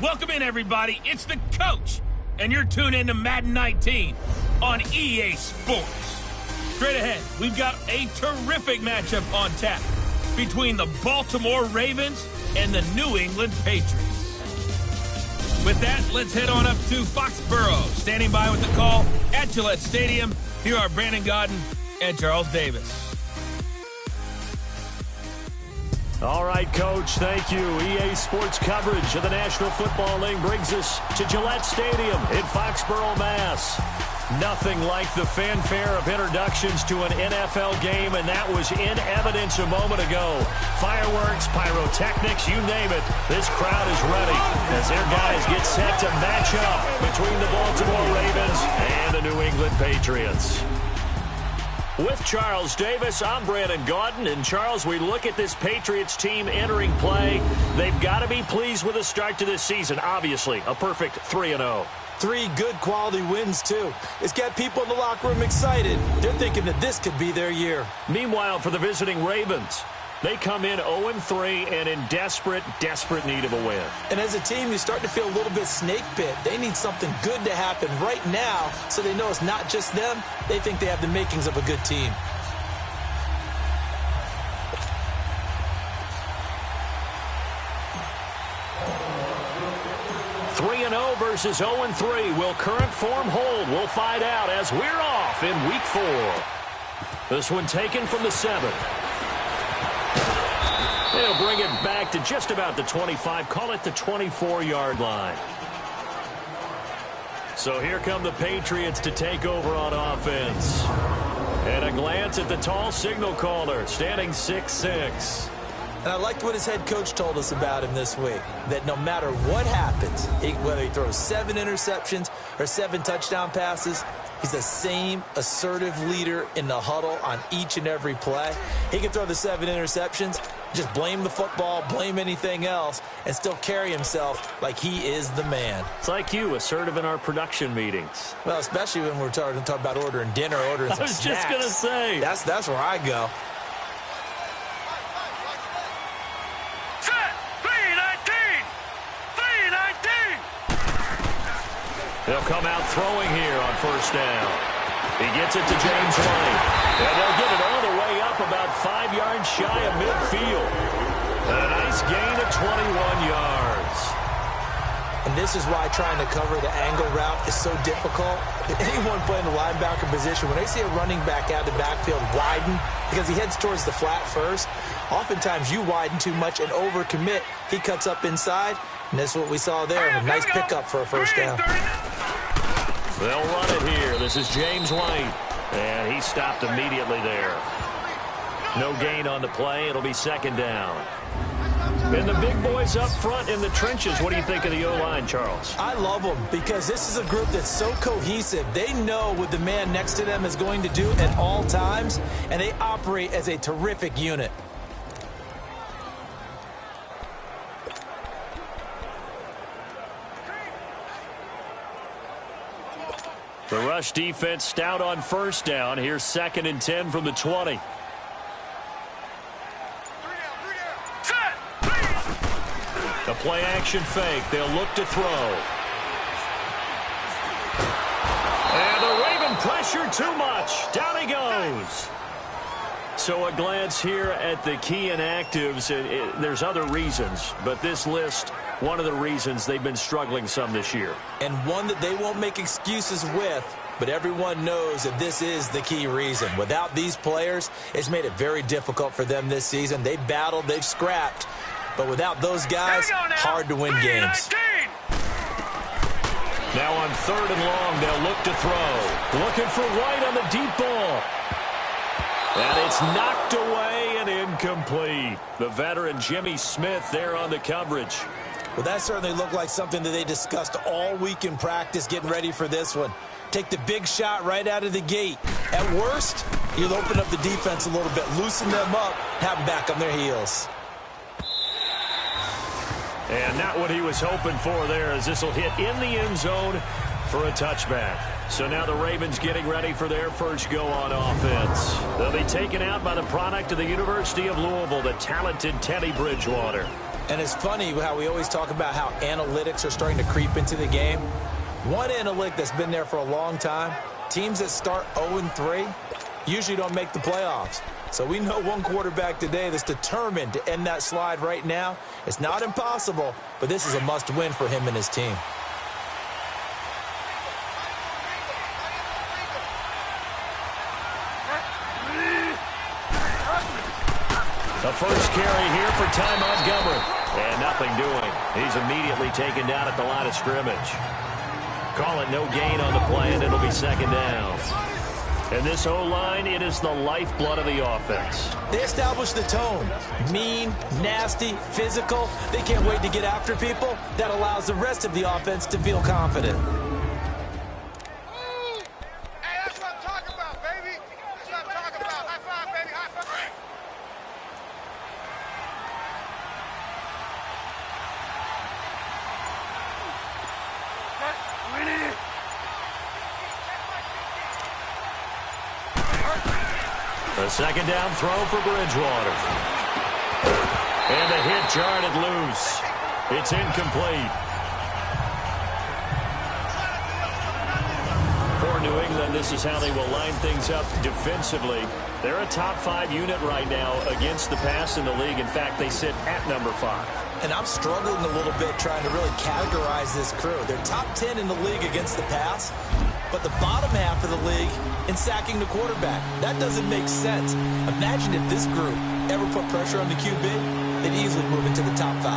Welcome in, everybody. It's the coach, and you're tuned in to Madden 19 on EA Sports. Straight ahead, we've got a terrific matchup on tap between the Baltimore Ravens and the New England Patriots. With that, let's head on up to Foxborough. Standing by with the call at Gillette Stadium, here are Brandon Godden and Charles Davis. All right, Coach, thank you. EA Sports coverage of the National Football League brings us to Gillette Stadium in Foxborough, Mass. Nothing like the fanfare of introductions to an NFL game, and that was in evidence a moment ago. Fireworks, pyrotechnics, you name it. This crowd is ready as their guys get set to match up between the Baltimore Ravens and the New England Patriots. With Charles Davis, I'm Brandon Gaudin. And, Charles, we look at this Patriots team entering play. They've got to be pleased with the start to this season. Obviously, a perfect 3-0. 3 good quality wins, too. It's got people in the locker room excited. They're thinking that this could be their year. Meanwhile, for the visiting Ravens, they come in 0-3 and in desperate need of a win. And as a team, you start to feel a little bit snake pit. They need something good to happen right now so they know it's not just them. They think they have the makings of a good team. Versus 0-3. Will current form hold? We'll find out as we're off in Week 4. This one taken from the 7. They'll bring it back to just about the 25. Call it the 24-yard line. So here come the Patriots to take over on offense. And a glance at the tall signal caller, standing 6'6". And I liked what his head coach told us about him this week, that no matter what happens, whether he throws 7 interceptions or 7 touchdown passes, he's the same assertive leader in the huddle on each and every play. He can throw the 7 interceptions, just blame the football, blame anything else, and still carry himself like he is the man. It's like you, assertive in our production meetings. Well, especially when we're talking about ordering dinner, ordering some snacks. I was just going to say. That's where I go. They'll come out throwing here on first down. He gets it to James White. And they'll get it all the way up about 5 yards shy of midfield. And a nice gain of 21 yards. And this is why trying to cover the angle route is so difficult. Anyone playing the linebacker position, when they see a running back out of the backfield widen, because he heads towards the flat first, oftentimes you widen too much and overcommit. He cuts up inside, and that's what we saw there. A nice pickup for a first down. They'll run it here. This is James White. And he stopped immediately there. No gain on the play. It'll be second down. And the big boys up front in the trenches. What do you think of the O-line, Charles? I love them because this is a group that's so cohesive. They know what the man next to them is going to do at all times, and they operate as a terrific unit. The rush defense stout on first down. Here's 2nd and 10 from the 20. The play-action fake. They'll look to throw. And the Raven pressure too much. Down he goes. So a glance here at the key inactives. There's other reasons, but this list, one of the reasons they've been struggling some this year. And one that they won't make excuses with, but everyone knows that this is the key reason. Without these players, it's made it very difficult for them this season. They've battled, they've scrapped, but without those guys, hard to win games. Now on 3rd and long, they'll look to throw. Looking for White on the deep ball. And it's knocked away and incomplete. The veteran Jimmy Smith there on the coverage. Well, that certainly looked like something that they discussed all week in practice, getting ready for this one. Take the big shot right out of the gate. At worst, you'll open up the defense a little bit, loosen them up, have them back on their heels. And not what he was hoping for there, as this will hit in the end zone for a touchback. So now the Ravens getting ready for their first go on offense. They'll be taken out by the product of the University of Louisville, the talented Teddy Bridgewater. And it's funny how we always talk about how analytics are starting to creep into the game. One analytic that's been there for a long time, teams that start 0-3 usually don't make the playoffs. So we know one quarterback today that's determined to end that slide right now. It's not impossible, but this is a must-win for him and his team. The first carry here for Ty Montgomery. And nothing doing. He's immediately taken down at the line of scrimmage. Call it no gain on the play, and it'll be 2nd down. And this O-line, it is the lifeblood of the offense. They establish the tone. Mean, nasty, physical. They can't wait to get after people. That allows the rest of the offense to feel confident. Hey, that's what I'm talking about, baby. That's what I'm talking about. High five, baby. High five. A 2nd down throw for Bridgewater. And the hit jarred it loose. It's incomplete. For New England, this is how they will line things up defensively. They're a top 5 unit right now against the pass in the league. In fact, they sit at number 5. And I'm struggling a little bit trying to really categorize this crew. They're top 10 in the league against the pass, but the bottom half of the league in sacking the quarterback. That doesn't make sense. Imagine if this group ever put pressure on the QB, they'd easily move into the top 5.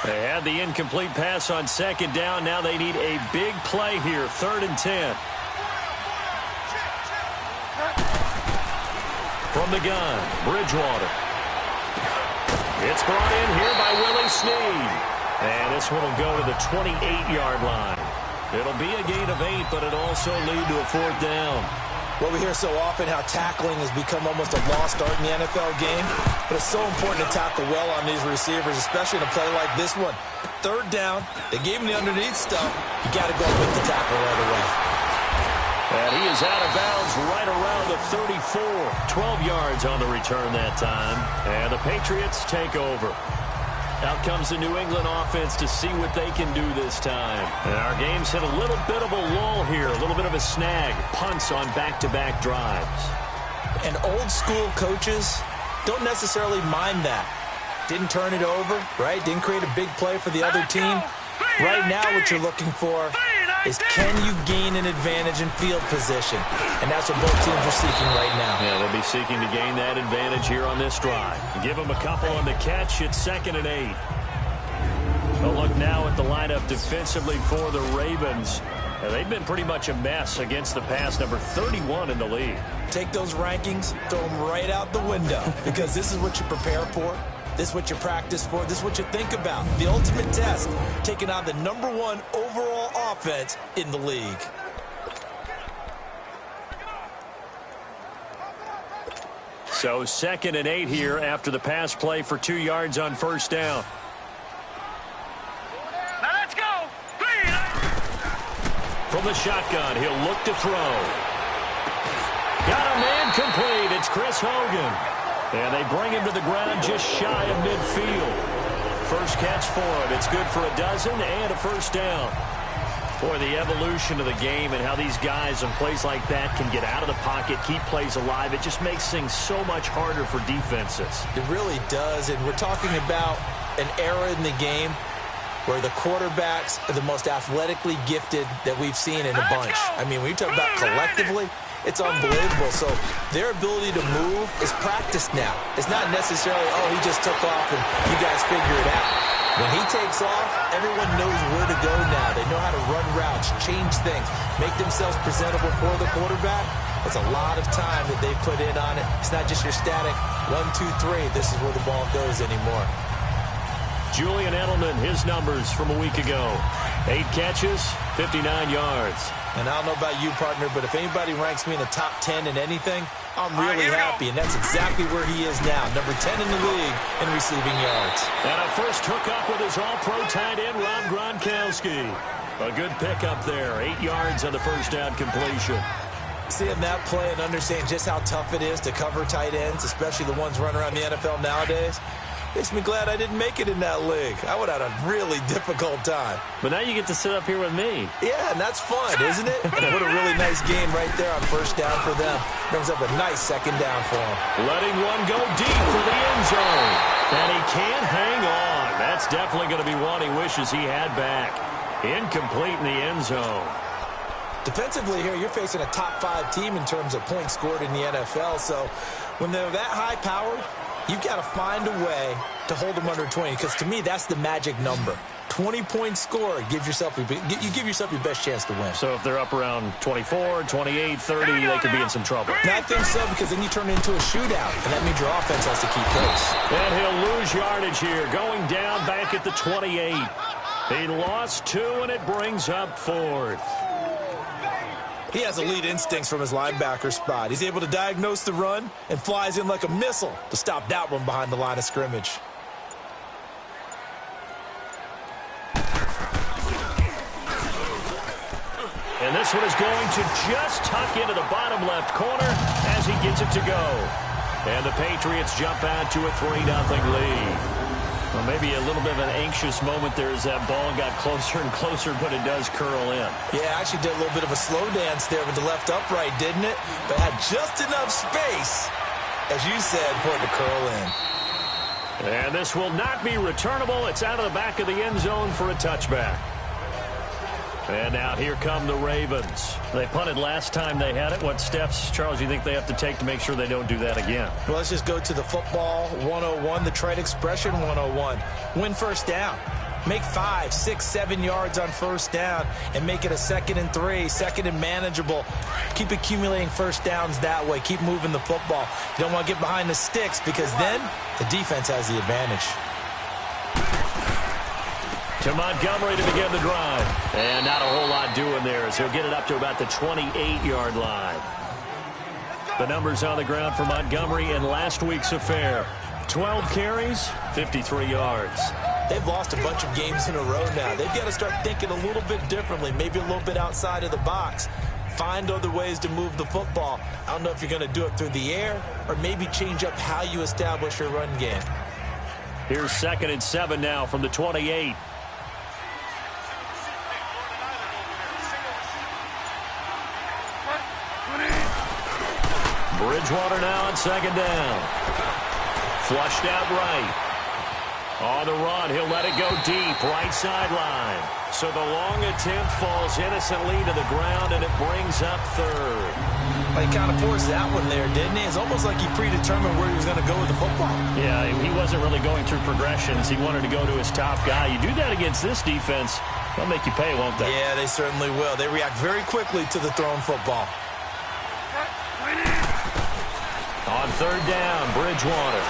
They had the incomplete pass on 2nd down. Now they need a big play here, 3rd and 10. From the gun, Bridgewater. It's brought in here by Willie Snead. And this one will go to the 28-yard line. It'll be a gain of 8, but it'll also lead to a 4th down. Well, we hear so often how tackling has become almost a lost art in the NFL game, but it's so important to tackle well on these receivers, especially in a play like this one. 3rd down, they gave him the underneath stuff. You got to go and make the tackle right away. And he is out of bounds right around the 34. 12 yards on the return that time. And the Patriots take over. Out comes the New England offense to see what they can do this time. And our game's hit a little bit of a lull here, a little bit of a snag. Punts on back-to-back drives. And old-school coaches don't necessarily mind that. Didn't turn it over, right? Didn't create a big play for the other team. Right now what you're looking for is can you gain an advantage in field position? And that's what both teams are seeking right now. Yeah, they'll be seeking to gain that advantage here on this drive. Give them a couple on the catch. It's 2nd and 8. We'll look now at the lineup defensively for the Ravens. They've been pretty much a mess against the pass, number 31 in the league. Take those rankings, throw them right out the window, because this is what you prepare for. This is what you practice for. This is what you think about. The ultimate test, taking on the number 1 overall offense in the league. So 2nd and 8 here after the pass play for 2 yards on 1st down. Now let's go. From the shotgun, he'll look to throw. Got a man complete. It's Chris Hogan. And they bring him to the ground just shy of midfield. First catch for him. It's good for a dozen and a 1st down. Boy, the evolution of the game and how these guys in plays like that can get out of the pocket, keep plays alive, it just makes things so much harder for defenses. It really does, and we're talking about an era in the game where the quarterbacks are the most athletically gifted that we've seen in a bunch. I mean, when you talk about collectively, it's unbelievable. So their ability to move is practiced now. It's not necessarily, oh, he just took off and you guys figure it out. When he takes off, everyone knows where to go now. They know how to run routes, change things, make themselves presentable for the quarterback. It's a lot of time that they put in on it. It's not just your static 1, 2, 3. This is where the ball goes anymore. Julian Edelman, his numbers from a week ago. 8 catches, 59 yards. And I don't know about you, partner, but if anybody ranks me in the top 10 in anything, I'm really happy, and that's exactly where he is now. Number 10 in the league in receiving yards. And a first hookup with his all-pro tight end, Rob Gronkowski. A good pickup there, 8 yards on the first down completion. Seeing that play and understanding just how tough it is to cover tight ends, especially the ones running around the NFL nowadays, makes me glad I didn't make it in that league. I would have had a really difficult time. But now you get to sit up here with me. Yeah, and that's fun, isn't it? And what a really nice game right there on first down for them. Brings up a nice second down for them. Letting one go deep for the end zone. And he can't hang on. That's definitely going to be one he wishes he had back. Incomplete in the end zone. Defensively here, you're facing a top 5 team in terms of points scored in the NFL. So when they're that high-powered, you've got to find a way to hold them under 20, because to me, that's the magic number. 20 points scored, you give yourself your best chance to win. So if they're up around 24, 28, 30, they could be in some trouble. And I think so, because then you turn it into a shootout, and that means your offense has to keep pace. And he'll lose yardage here, going down back at the 28. He lost 2, and it brings up 4th. He has elite instincts from his linebacker spot. He's able to diagnose the run and flies in like a missile to stop that one behind the line of scrimmage. And this one is going to just tuck into the bottom left corner as he gets it to go. And the Patriots jump out to a 3-0 lead. Well, maybe a little bit of an anxious moment there as that ball got closer and closer, but it does curl in. Yeah, actually did a little bit of a slow dance there with the left upright, didn't it? But had just enough space, as you said, for it to curl in. And this will not be returnable. It's out of the back of the end zone for a touchback. And now here come the Ravens. They punted last time they had it. What steps, Charles, do you think they have to take to make sure they don't do that again? Well, let's just go to the football 101, the trade expression 101. Win first down. Make 5, 6, 7 yards on first down and make it a 2nd and 3, 2nd and manageable. Keep accumulating first downs that way. Keep moving the football. You don't want to get behind the sticks, because then the defense has the advantage. To Montgomery to begin the drive. And not a whole lot doing there, as he'll get it up to about the 28-yard line. The numbers on the ground for Montgomery in last week's affair. 12 carries, 53 yards. They've lost a bunch of games in a row now. They've got to start thinking a little bit differently, maybe a little bit outside of the box. Find other ways to move the football. I don't know if you're going to do it through the air or maybe change up how you establish your run game. Here's 2nd and 7 now from the 28. Bridgewater now on 2nd down. Flushed out right. On the run, he'll let it go deep, right sideline. So the long attempt falls innocently to the ground, and it brings up 3rd. Well, he kind of forced that one there, didn't he? It's almost like he predetermined where he was going to go with the football. Yeah, he wasn't really going through progressions. He wanted to go to his top guy. You do that against this defense, they'll make you pay, won't they? Yeah, they certainly will. They react very quickly to the thrown football. On 3rd down, Bridgewater.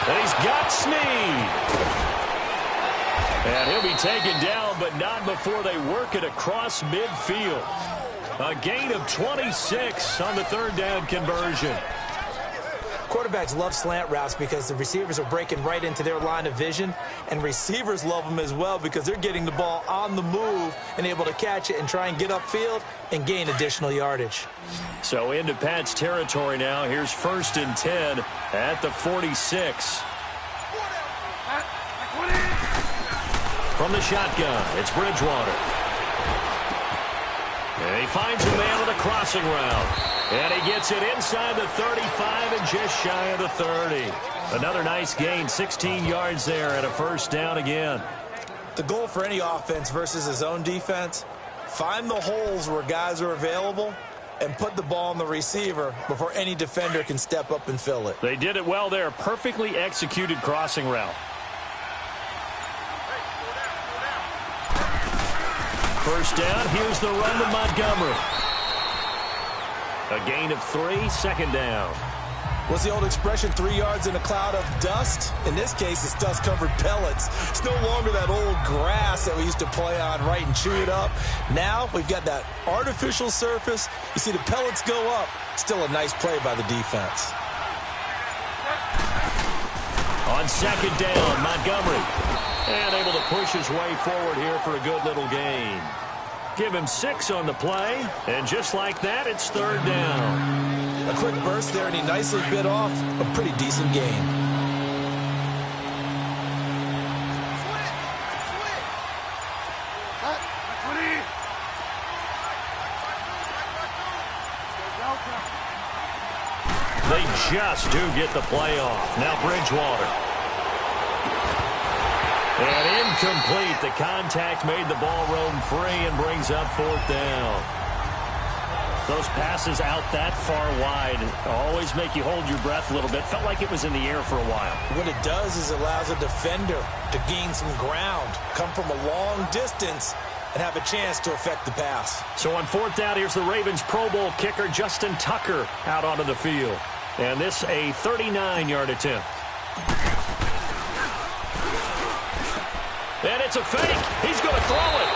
And he's got Snead. And he'll be taken down, but not before they work it across midfield. A gain of 26 on the 3rd down conversion. Quarterbacks love slant routes because the receivers are breaking right into their line of vision, and receivers love them as well because they're getting the ball on the move and able to catch it and try and get upfield and gain additional yardage. So into Pat's territory now. Here's 1st and 10 at the 46. From the shotgun, it's Bridgewater. He finds a man with a crossing route. And he gets it inside the 35 and just shy of the 30. Another nice gain, 16 yards there and a first down again. The goal for any offense versus his own defense, find the holes where guys are available and put the ball on the receiver before any defender can step up and fill it. They did it well there. Perfectly executed crossing route. First down, here's the run to Montgomery. A gain of 3, second down. What's the old expression, 3 yards in a cloud of dust? In this case, it's dust-covered pellets. It's no longer that old grass that we used to play on, right, and chew it up. Now we've got that artificial surface. You see the pellets go up. Still a nice play by the defense. On second down, Montgomery. And able to push his way forward here for a good little gain. Give him 6 on the play, and just like that, it's third down. A quick burst there, and he nicely bit off a pretty decent gain. They just do get the play off. Now Bridgewater. And incomplete. The contact made the ball roam free and brings up fourth down. Those passes out that far wide always make you hold your breath a little bit. Felt like it was in the air for a while. What it does is it allows a defender to gain some ground, come from a long distance, and have a chance to affect the pass. So on fourth down, here's the Ravens Pro Bowl kicker Justin Tucker out onto the field. And this a 39-yard attempt. And it's a fake. He's going to throw it.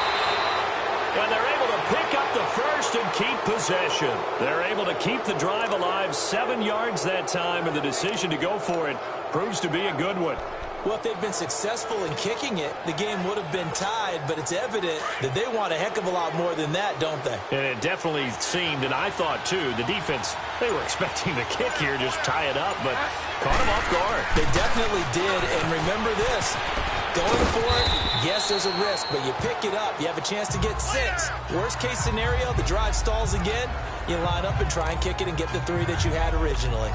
And they're able to pick up the first and keep possession. They're able to keep the drive alive, 7 yards that time, and the decision to go for it proves to be a good one. Well, if they've been successful in kicking it, the game would have been tied, but it's evident that they want a heck of a lot more than that, don't they? And it definitely seemed, and I thought too, the defense, they were expecting the kick here, just tie it up, but caught them off guard. They definitely did, and remember this. Going for it, yes, there's a risk, but you pick it up. You have a chance to get 6. Worst case scenario, the drive stalls again. You line up and try and kick it and get the 3 that you had originally.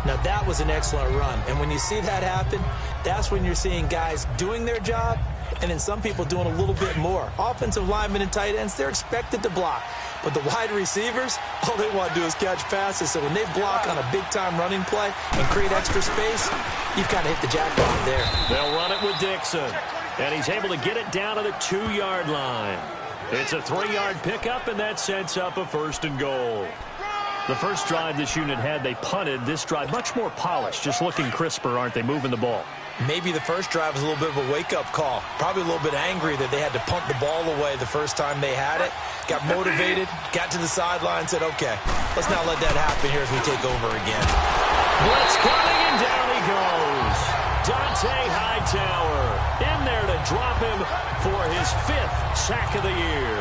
Now, that was an excellent run, and when you see that happen, that's when you're seeing guys doing their job and then some people doing a little bit more. Offensive linemen and tight ends, they're expected to block. But the wide receivers, all they want to do is catch passes. So when they block on a big-time running play and create extra space, you've kind of hit the jackpot there. They'll run it with Dixon. And he's able to get it down to the 2-yard line. It's a 3-yard pickup, and that sets up a first and goal. The first drive this unit had, they punted. This drive, much more polished, just looking crisper, aren't they, moving the ball? Maybe the first drive was a little bit of a wake-up call. Probably a little bit angry that they had to punt the ball away the first time they had it. Got motivated, got to the sideline, said, okay, let's not let that happen here as we take over again. Blitz coming, and down he goes. Dante Hightower in there to drop him for his 5th sack of the year.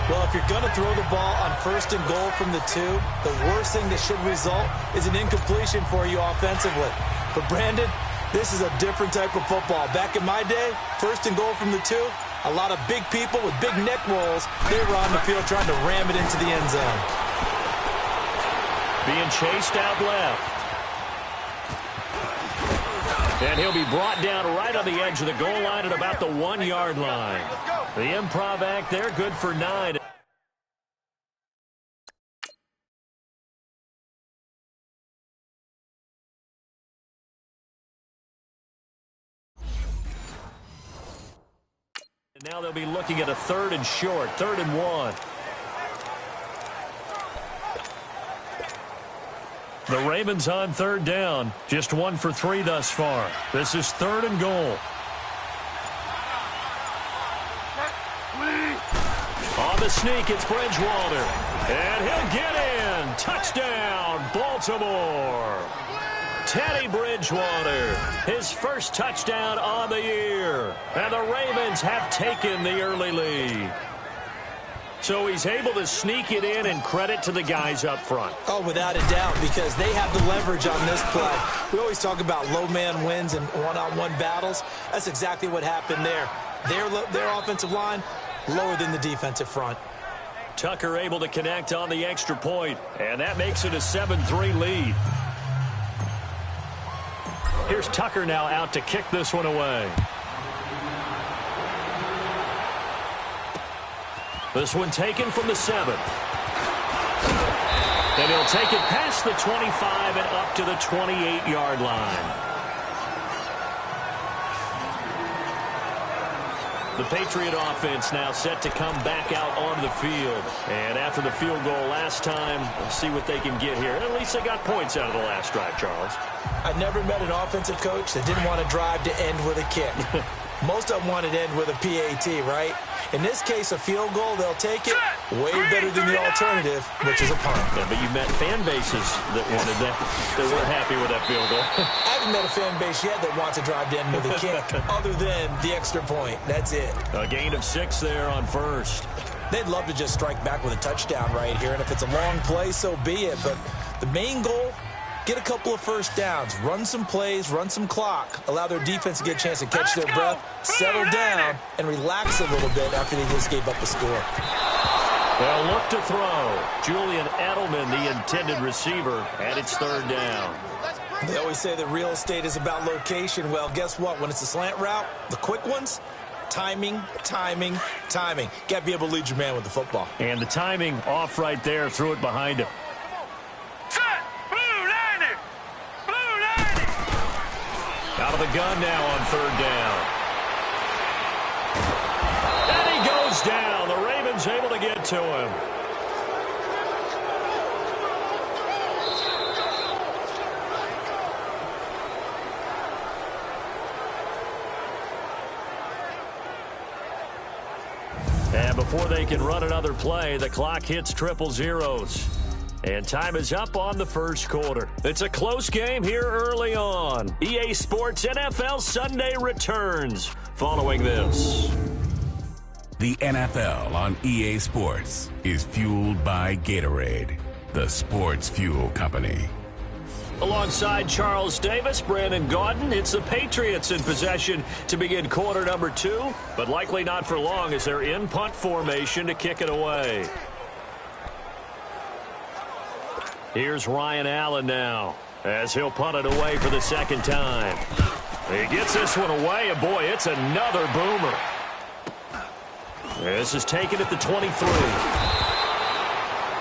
Well, if you're going to throw the ball on first and goal from the 2, the worst thing that should result is an incompletion for you offensively. But, Brandon, this is a different type of football. Back in my day, first and goal from the 2, a lot of big people with big neck rolls, they were on the field trying to ram it into the end zone. Being chased out left. And he'll be brought down right on the edge of the goal line at about the 1-yard line. The improv act there, good for 9. And now they'll be looking at a 3rd and short, 3rd and 1. The Ravens on 3rd down, just 1 for 3 thus far. This is 3rd and goal. On the sneak, it's Bridgewater. And he'll get in. Touchdown, Baltimore. Teddy Bridgewater, his first touchdown on the year. And the Ravens have taken the early lead. So he's able to sneak it in, and credit to the guys up front. Oh, without a doubt, because they have the leverage on this play. We always talk about low man wins and one-on-one battles. That's exactly what happened there. Their offensive line, lower than the defensive front. Tucker able to connect on the extra point, and that makes it a 7-3 lead. Here's Tucker now out to kick this one away. This one taken from the 7. And he'll take it past the 25 and up to the 28-yard line. The Patriot offense now set to come back out onto the field. And after the field goal last time, we'll see what they can get here. At least they got points out of the last drive, Charles. I never met an offensive coach that didn't want to drive to end with a kick. Most of them wanted to end with a PAT, right? In this case, a field goal, they'll take it way better than the alternative, which is a punt. Yeah, but you met fan bases that wanted that. They weren't happy with that field goal. I haven't met a fan base yet that wants to drive to end with a kick other than the extra point. That's it. A gain of 6 there on first. They'd love to just strike back with a touchdown right here, and if it's a long play, so be it. But the main goal, get a couple of first downs, run some plays, run some clock, allow their defense to get a chance to catch their breath, settle down, and relax a little bit after they just gave up a score. They'll look to throw. Julian Edelman, the intended receiver, and it's 3rd down. They always say that real estate is about location. Well, guess what? When it's a slant route, the quick ones, timing, timing, timing. Got to be able to lead your man with the football. And the timing off right there, threw it behind him. Out of the gun now on 3rd down. And he goes down. The Ravens able to get to him. And before they can run another play, the clock hits triple zeros. And time is up on the first quarter. It's a close game here early on. EA Sports NFL Sunday returns following this. The NFL on EA Sports is fueled by Gatorade, the sports fuel company. Alongside Charles Davis, Brandon Gaudin, it's the Patriots in possession to begin quarter number 2, but likely not for long as they're in punt formation to kick it away. Here's Ryan Allen now as he'll punt it away for the 2nd time. He gets this one away, and boy, it's another boomer. This is taken at the 23.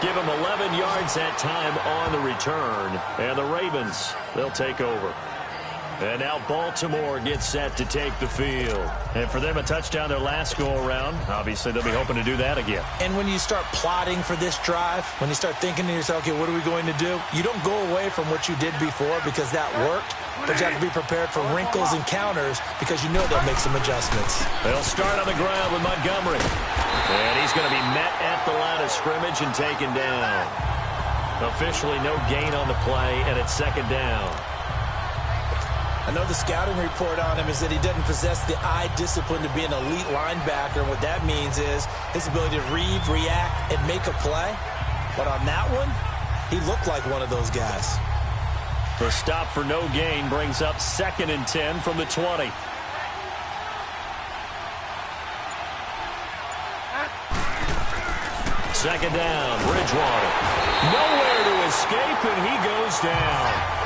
Give him 11 yards that time on the return. And the Ravens, they'll take over. And now Baltimore gets set to take the field. And for them, a touchdown their last go-around. Obviously, they'll be hoping to do that again. And when you start plotting for this drive, when you start thinking to yourself, okay, what are we going to do? You don't go away from what you did before because that worked. But you have to be prepared for wrinkles and counters because you know they'll make some adjustments. They'll start on the ground with Montgomery. And he's going to be met at the line of scrimmage and taken down. Officially no gain on the play, and it's 2nd down. I know the scouting report on him is that he doesn't possess the eye discipline to be an elite linebacker. What that means is his ability to read, react, and make a play. But on that one, he looked like one of those guys. The stop for no gain brings up 2nd and 10 from the 20. Second down, Bridgewater. Nowhere to escape, and he goes down.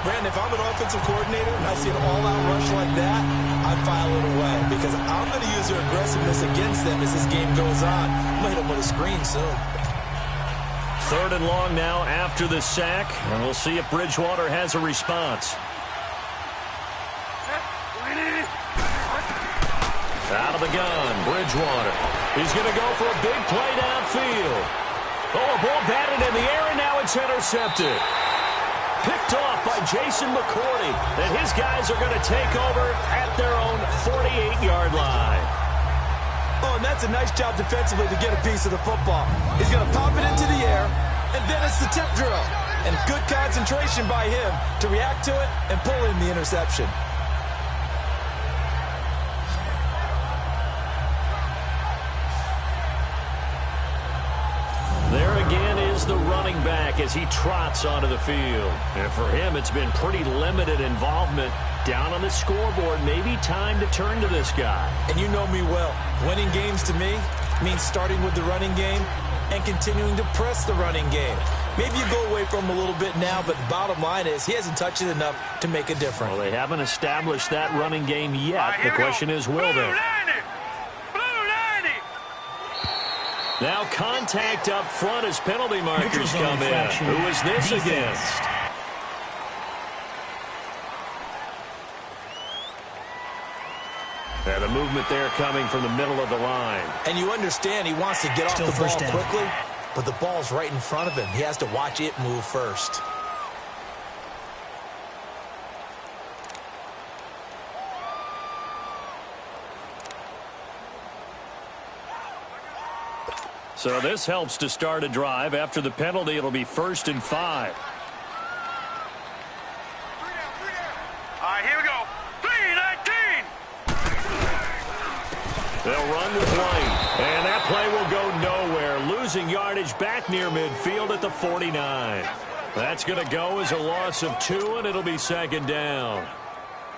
Brandon, if I'm an offensive coordinator and I see an all-out rush like that, I file it away because I'm going to use their aggressiveness against them as this game goes on. I'm going to hit them with a screen soon. 3rd and long now after the sack, and we'll see if Bridgewater has a response. Out of the gun, Bridgewater. He's going to go for a big play downfield. Oh, a ball batted in the air, and now it's intercepted. Picked off by Jason McCourty, and his guys are going to take over at their own 48-yard line. Oh, and that's a nice job defensively to get a piece of the football. He's going to pop it into the air, and then it's the tip drill. And good concentration by him to react to it and pull in the interception. There again is the running back as he trots onto the field. And for him, it's been pretty limited involvement. Down on the scoreboard, maybe time to turn to this guy. And you know me well. Winning games to me means starting with the running game and continuing to press the running game. Maybe you go away from him a little bit now, but the bottom line is he hasn't touched it enough to make a difference. Well, they haven't established that running game yet. The question is, will they? Now contact up front as penalty markers come in. Who is this against? And the movement there coming from the middle of the line. And you understand he wants to get off the ball quickly, but the ball's right in front of him. He has to watch it move first. So this helps to start a drive. After the penalty, it'll be 1st and 5. All right, here we go. 3-19. They'll run with White, and that play will go nowhere. Losing yardage back near midfield at the 49. That's going to go as a loss of 2, and it'll be 2nd down.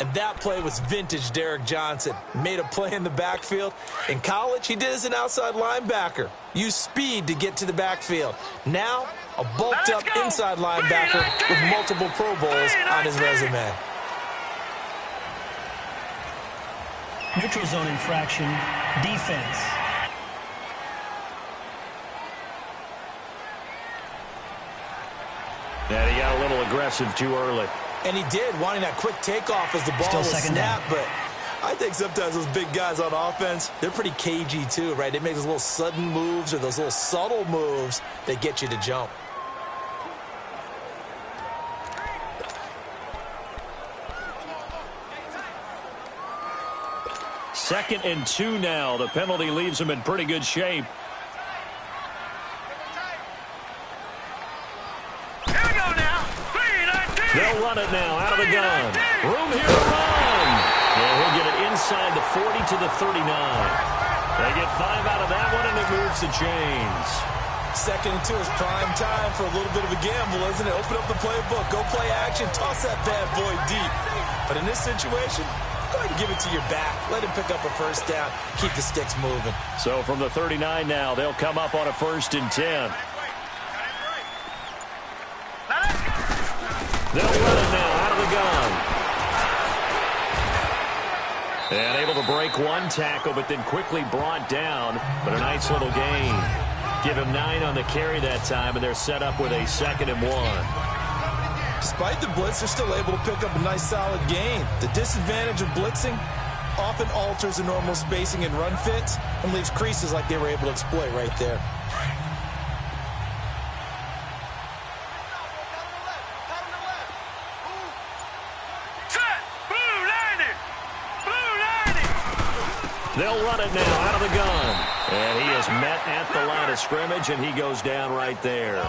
And that play was vintage Derek Johnson. Made a play in the backfield. In college, he did as an outside linebacker. Used speed to get to the backfield. Now, a bulked-up inside linebacker with multiple Pro Bowls on his resume. Neutral zone infraction, defense. And he got a little aggressive too early. And he did, wanting that quick takeoff as the ball was snapped. But I think sometimes those big guys on offense, they're pretty cagey too, right? They make those little sudden moves or those little subtle moves that get you to jump. Second and 2 now. The penalty leaves him in pretty good shape. They'll run it now out of the gun. Room here to run. And he'll get it inside the 40 to the 39. They get 5 out of that one, and it moves the chains. 2nd and 2 is prime time for a little bit of a gamble, isn't it? Open up the playbook, go play action, toss that bad boy deep. But in this situation, go ahead and give it to your back. Let him pick up a 1st down. Keep the sticks moving. So from the 39 now, they'll come up on a 1st and 10. They'll run it now out of the gun. And able to break one tackle, but then quickly brought down. But a nice little gain. Give him 9 on the carry that time, and they're set up with a 2nd and 1. Despite the blitz, they're still able to pick up a nice solid gain. The disadvantage of blitzing often alters the normal spacing and run fits and leaves creases like they were able to exploit right there. They'll run it now out of the gun. And he is met at the line of scrimmage, and he goes down right there.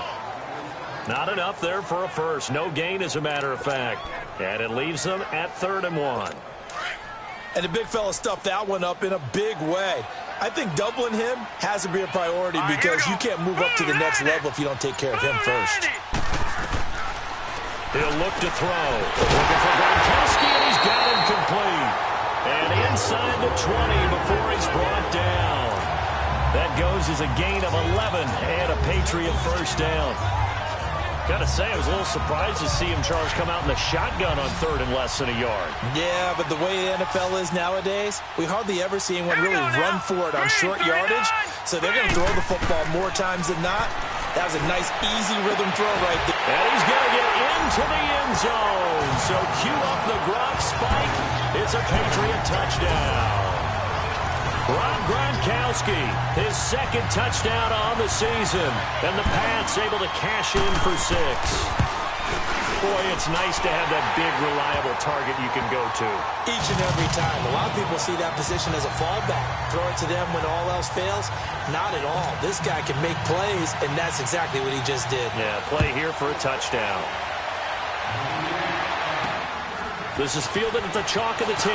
Not enough there for a first. No gain, as a matter of fact. And it leaves them at 3rd and 1. And the big fella stuffed that one up in a big way. I think doubling him has to be a priority because you can't move up to the next level if you don't take care of him first. He'll look to throw. Looking for Gronkowski, and he's got him complete. And inside the 20 before he's brought down. That goes as a gain of 11 and a Patriot 1st down. Got to say, I was a little surprised to see him, Charles, come out in the shotgun on 3rd and less than a yard. Yeah, but the way the NFL is nowadays, we hardly ever see anyone really run for it on short yardage. So they're going to throw the football more times than not. That was a nice, easy rhythm throw right there. And he's going to get into the end zone. So cue up the Gronk spike. It's a Patriot touchdown. Rob Gronkowski, his 2nd touchdown on the season. And the Pats able to cash in for 6. Boy, it's nice to have that big, reliable target you can go to. Each and every time. A lot of people see that position as a fallback. Throw it to them when all else fails. Not at all. This guy can make plays, and that's exactly what he just did. Yeah, play here for a touchdown. This is fielded at the chalk of the 10.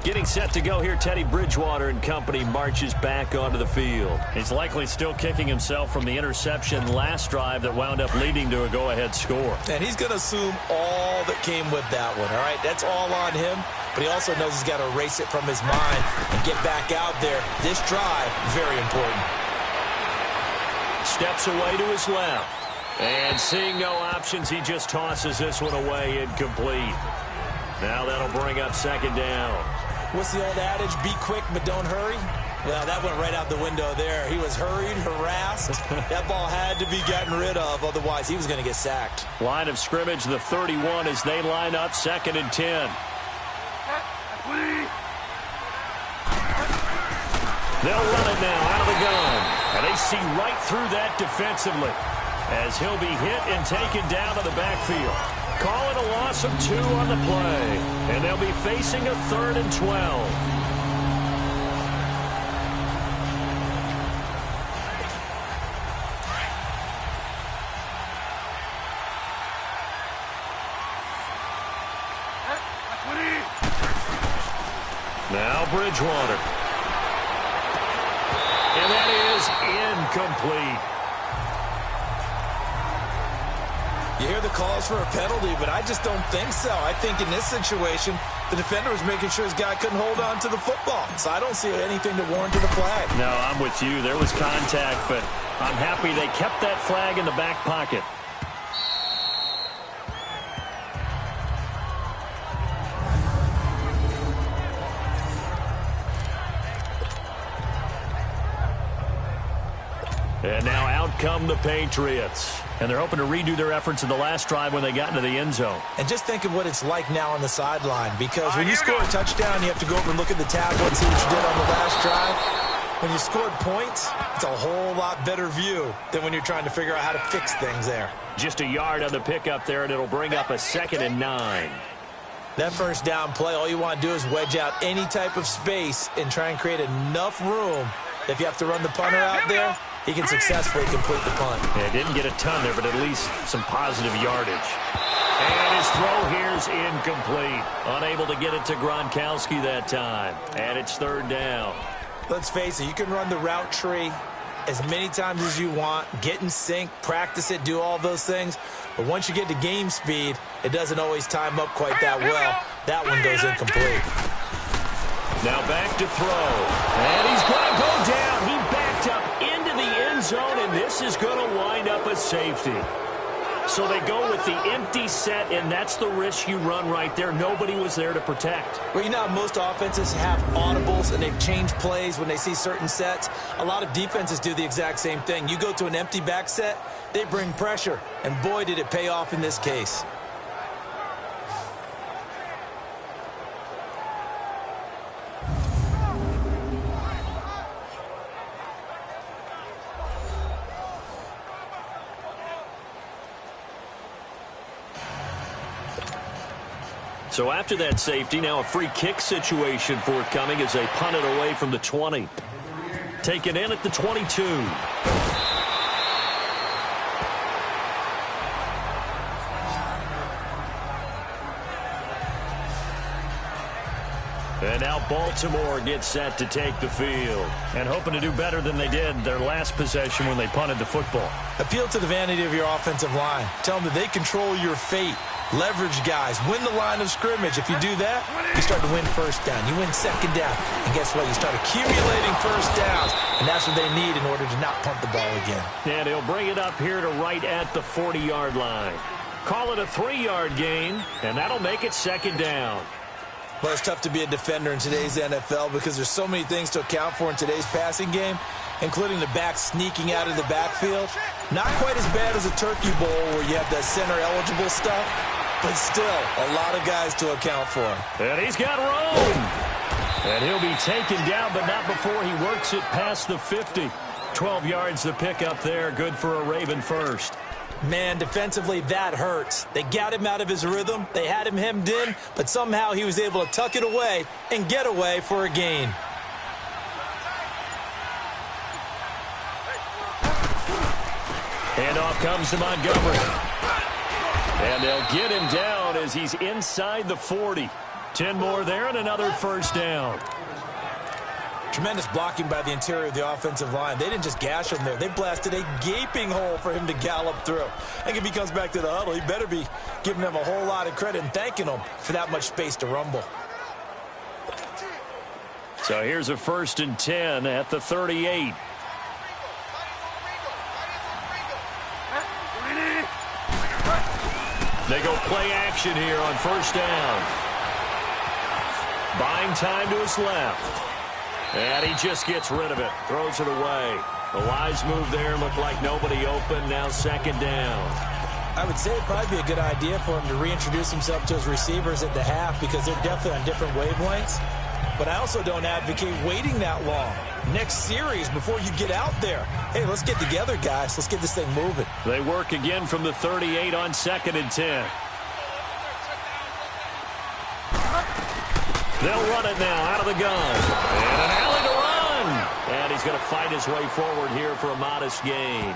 Getting set to go here, Teddy Bridgewater and company marches back onto the field. He's likely still kicking himself from the interception last drive that wound up leading to a go-ahead score. And he's going to assume all that came with that one, all right? That's all on him, but he also knows he's got to erase it from his mind and get back out there. This drive, very important. Steps away to his left. And seeing no options, he just tosses this one away incomplete. Now that'll bring up second down. What's the old adage? Be quick, but don't hurry. Well, that went right out the window there. He was hurried, harassed. That ball had to be gotten rid of, otherwise he was going to get sacked. Line of scrimmage, the 31, as they line up 2nd and 10. They'll run it now out of the gun. And they see right through that defensively as he'll be hit and taken down to the backfield. Call it a loss of 2 on the play. And they'll be facing a 3rd and 12. Now Bridgewater. And that is incomplete. You hear the calls for a penalty, but I just don't think so. I think in this situation, the defender was making sure his guy couldn't hold on to the football. So I don't see anything to warrant the flag. No, I'm with you. There was contact, but I'm happy they kept that flag in the back pocket. And now out come the Patriots. And they're hoping to redo their efforts in the last drive when they got into the end zone. And just think of what it's like now on the sideline. Because when you score a touchdown, you have to go over and look at the tablet and see what you did on the last drive. When you scored points, it's a whole lot better view than when you're trying to figure out how to fix things there. Just a yard on the pickup there, and it'll bring up a 2nd and 9. That first down play, all you want to do is wedge out any type of space and try and create enough room. If you have to run the punter out there, he can successfully complete the punt. Yeah, didn't get a ton there, but at least some positive yardage. And his throw here's incomplete. Unable to get it to Gronkowski that time. And it's 3rd down. Let's face it, you can run the route tree as many times as you want, get in sync, practice it, do all those things. But once you get to game speed, it doesn't always time up quite that well. That one goes incomplete. Now back to throw. And he's going to go down. He backed up into the end zone, and this is going to wind up a safety. So they go with the empty set, and that's the risk you run right there. Nobody was there to protect. Well, you know how most offenses have audibles, and they've changed plays when they see certain sets. A lot of defenses do the exact same thing. You go to an empty back set, they bring pressure, and boy, did it pay off in this case. So after that safety, now a free kick situation forthcoming as they punt it away from the 20. Taken in at the 22. And now Baltimore gets set to take the field. And hoping to do better than they did their last possession when they punted the football. Appeal to the vanity of your offensive line. Tell them that they control your fate. Leverage guys. Win the line of scrimmage. If you do that, you start to win first down. You win second down. And guess what? You start accumulating first downs. And that's what they need in order to not punt the ball again. And he'll bring it up here to right at the 40-yard line. Call it a 3-yard gain, and that'll make it second down. Well, it's tough to be a defender in today's NFL because there's so many things to account for in today's passing game, including the back sneaking out of the backfield. Not quite as bad as a turkey bowl where you have the center-eligible stuff, but still a lot of guys to account for. And he's got room. And he'll be taken down, but not before he works it past the 50. 12 yards to pick up there. Good for a Raven first. Man, defensively, that hurts. They got him out of his rhythm. They had him hemmed in, but somehow he was able to tuck it away and get away for a gain. Handoff comes to Montgomery. And they'll get him down as he's inside the 40. 10 more there and another first down. Tremendous blocking by the interior of the offensive line. They didn't just gash him there. They blasted a gaping hole for him to gallop through. I think if he comes back to the huddle, he better be giving them a whole lot of credit and thanking them for that much space to rumble. So here's a 1st and 10 at the 38. They go play action here on 1st down. Buying time to his left. And he just gets rid of it. Throws it away. The wise move there. Looked like nobody open. Now 2nd down. I would say it'd probably be a good idea for him to reintroduce himself to his receivers at the half because they're definitely on different wavelengths. But I also don't advocate waiting that long. Next series before you get out there. Hey, let's get together, guys. Let's get this thing moving. They work again from the 38 on 2nd and 10. They'll run it now out of the gun. And an alley to run. And he's going to fight his way forward here for a modest gain.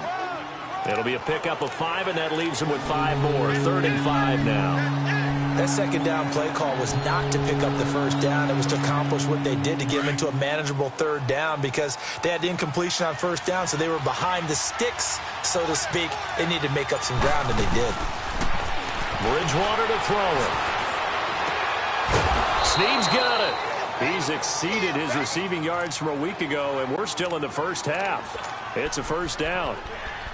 It'll be a pickup of 5, and that leaves him with 5 more. 3rd and 5 now. That 2nd down play call was not to pick up the 1st down. It was to accomplish what they did to get him into a manageable 3rd down because they had incompletion on 1st down, so they were behind the sticks, so to speak. They needed to make up some ground, and they did. Bridgewater to throw it. Snead's got it. He's exceeded his receiving yards from a week ago, and we're still in the 1st half. It's a 1st down.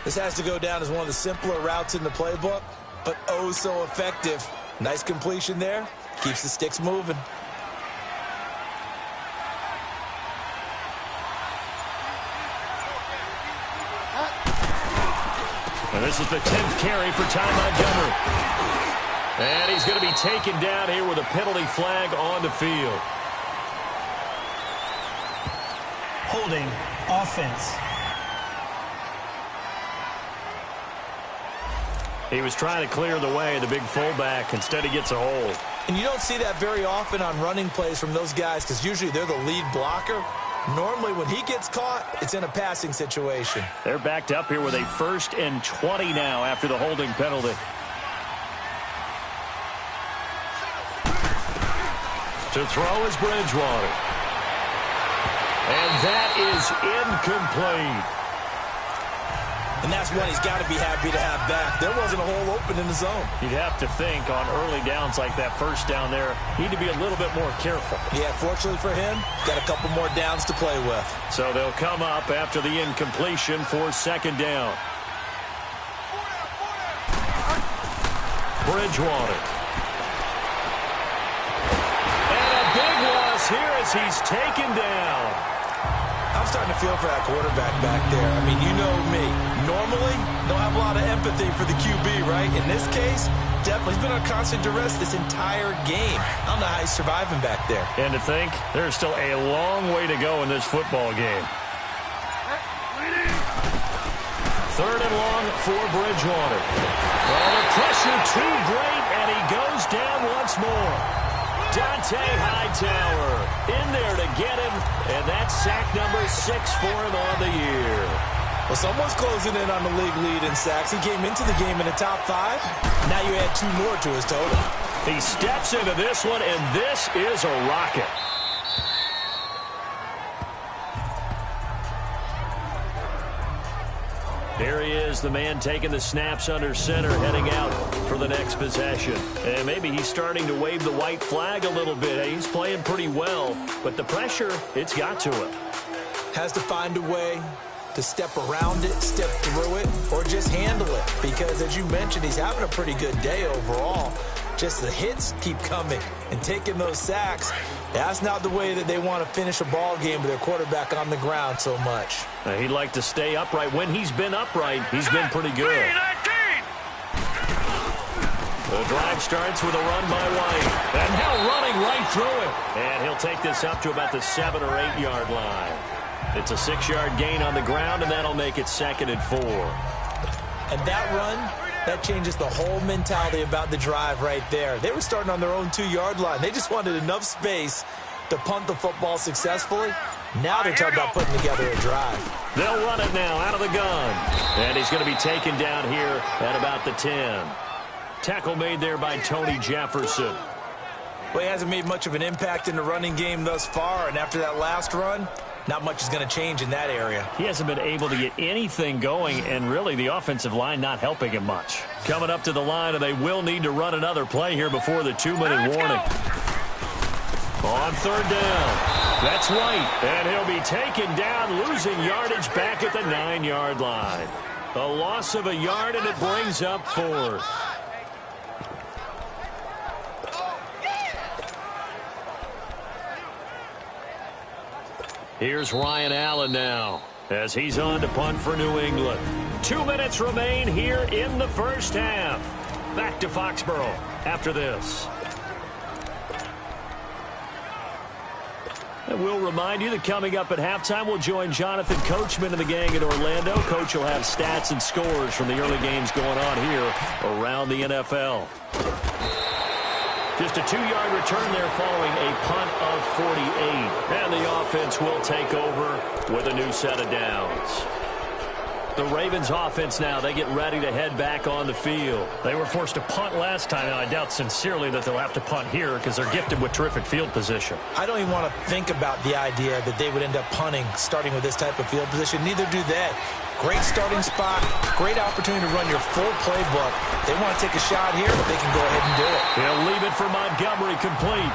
This has to go down as one of the simpler routes in the playbook, but oh so effective. Nice completion there. Keeps the sticks moving. And this is the 10th carry for Ty Montgomery. And he's going to be taken down here with a penalty flag on the field. Holding offense. He was trying to clear the way, the big fullback. Instead, he gets a hold. And you don't see that very often on running plays from those guys because usually they're the lead blocker. Normally, when he gets caught, it's in a passing situation. They're backed up here with a 1st and 20 now after the holding penalty. To throw is Bridgewater. And that is incomplete. And that's one he's got to be happy to have back. There wasn't a hole open in the zone. You'd have to think on early downs like that 1st down there, need to be a little bit more careful. Yeah, fortunately for him, got a couple more downs to play with. So they'll come up after the incompletion for 2nd down. Bridgewater. And a big loss here as he's taken down. I'm starting to feel for that quarterback back there. I mean, you know me. Normally, don't have a lot of empathy for the QB, right? In this case, definitely he's been on constant duress this entire game. I don't know how he's surviving back there. And to think, there's still a long way to go in this football game. 3rd and long for Bridgewater. Well, the pressure too great, and he goes down once more. Dante Hightower in there to get him, and that's sack number 6 for him on the year. Well, someone's closing in on the league lead in sacks. He came into the game in the top 5. Now you add 2 more to his total. He steps into this one, and this is a rocket. Here he is, the man taking the snaps under center, heading out for the next possession. And maybe he's starting to wave the white flag a little bit. He's playing pretty well, but the pressure, it's got to him. Has to find a way to step around it, step through it, or just handle it. Because, as you mentioned, he's having a pretty good day overall. Just the hits keep coming and taking those sacks. That's not the way that they want to finish a ball game with their quarterback on the ground so much. He'd like to stay upright. When he's been upright, he's been pretty good. The drive starts with a run by White. And now running right through it. And he'll take this up to about the 7 or 8 yard line. It's a 6-yard gain on the ground, and that'll make it 2nd and 4. And that run, that changes the whole mentality about the drive right there. They were starting on their own 2-yard line. They just wanted enough space to punt the football successfully. Now they're talking about putting together a drive. They'll run it now out of the gun. And he's going to be taken down here at about the 10. Tackle made there by Tony Jefferson. Well, he hasn't made much of an impact in the running game thus far, and after that last run, not much is going to change in that area. He hasn't been able to get anything going, and really the offensive line not helping him much. Coming up to the line, and they will need to run another play here before the 2-minute warning. On third down, that's White, and he'll be taken down, losing yardage back at the 9-yard line. A loss of a yard, and it brings up fourth. Here's Ryan Allen now as he's on to punt for New England. 2 minutes remain here in the first half. Back to Foxborough after this. And we'll remind you that coming up at halftime, we'll join Jonathan Coachman and the gang in Orlando. Coach will have stats and scores from the early games going on here around the NFL. Just a 2-yard return there following a punt of 48. And the offense will take over with a new set of downs. The Ravens offense now, they get ready to head back on the field. They were forced to punt last time, and I doubt sincerely that they'll have to punt here because they're gifted with terrific field position. I don't even want to think about the idea that they would end up punting starting with this type of field position. Neither do they. Great starting spot, great opportunity to run your full playbook. They want to take a shot here, they can go ahead and do it. He'll leave it for Montgomery complete.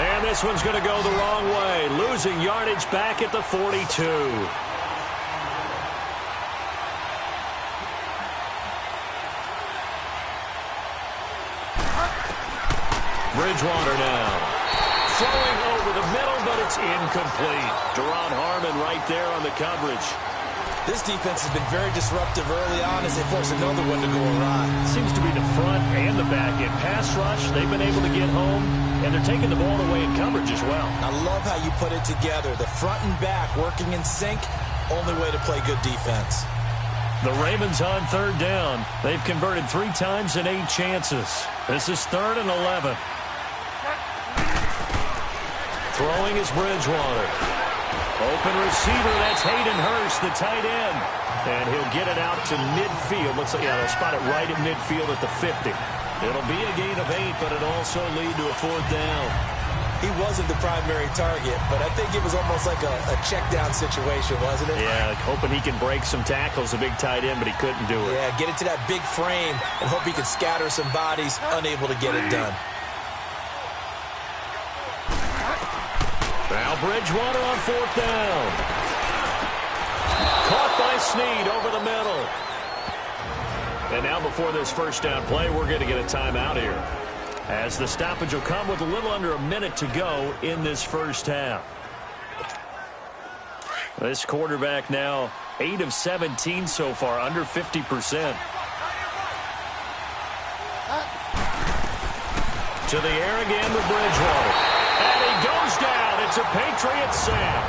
And this one's going to go the wrong way, losing yardage back at the 42. Bridgewater now. Throwing over the middle, but it's incomplete. Deron Harmon right there on the coverage. This defense has been very disruptive early on as they force another one to go awry. Seems to be the front and the back end. Pass rush, they've been able to get home, and they're taking the ball away in coverage as well. I love how you put it together. The front and back working in sync, only way to play good defense. The Ravens on third down. They've converted 3 times in 8 chances. This is 3rd and 11. Throwing is Bridgewater. Open receiver, that's Hayden Hurst, the tight end. And he'll get it out to midfield. Looks like, they'll spot it right at midfield at the 50. It'll be a gain of 8, but it'll also lead to a 4th down. He wasn't the primary target, but I think it was almost like a check down situation, wasn't it? Yeah, like hoping he can break some tackles, a big tight end, but he couldn't do it. Yeah, get it to that big frame and hope he can scatter some bodies, unable to get it done. Now Bridgewater on 4th down. Caught by Snead over the middle. And now before this first down play, we're going to get a timeout here, as the stoppage will come with a little under a minute to go in this first half. This quarterback now 8 of 17 so far, under 50%. To the air again with Bridgewater. And he goes down. It's a Patriot sack.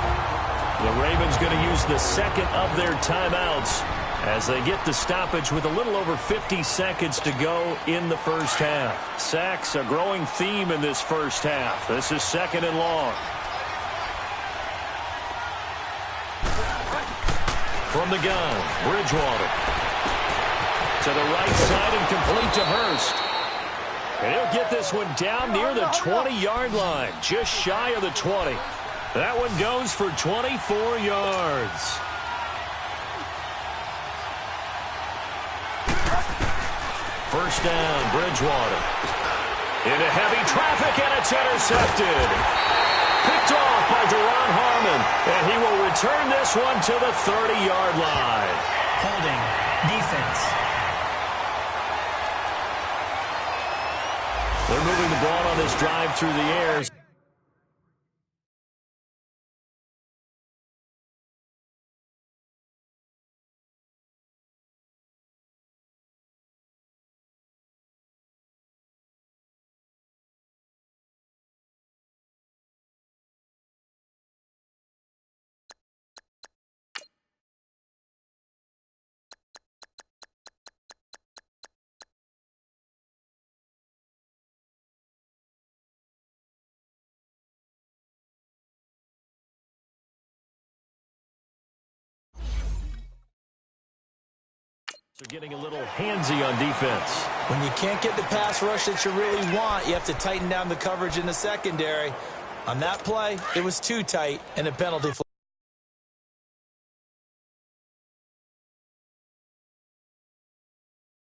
The Ravens going to use the second of their timeouts as they get the stoppage with a little over 50 seconds to go in the first half. Sacks, a growing theme in this first half. This is 2nd and long. From the gun, Bridgewater. To the right side and complete to Hurst. And he'll get this one down near the 20-yard line, just shy of the 20. That one goes for 24 yards. First down, Bridgewater. Into heavy traffic, and it's intercepted. Picked off by Deron Harmon, and he will return this one to the 30-yard line. Holding. Defense. They're moving the ball on this drive through the air. They're getting a little handsy on defense. When you can't get the pass rush that you really want, you have to tighten down the coverage in the secondary. On that play, it was too tight and a penalty flag.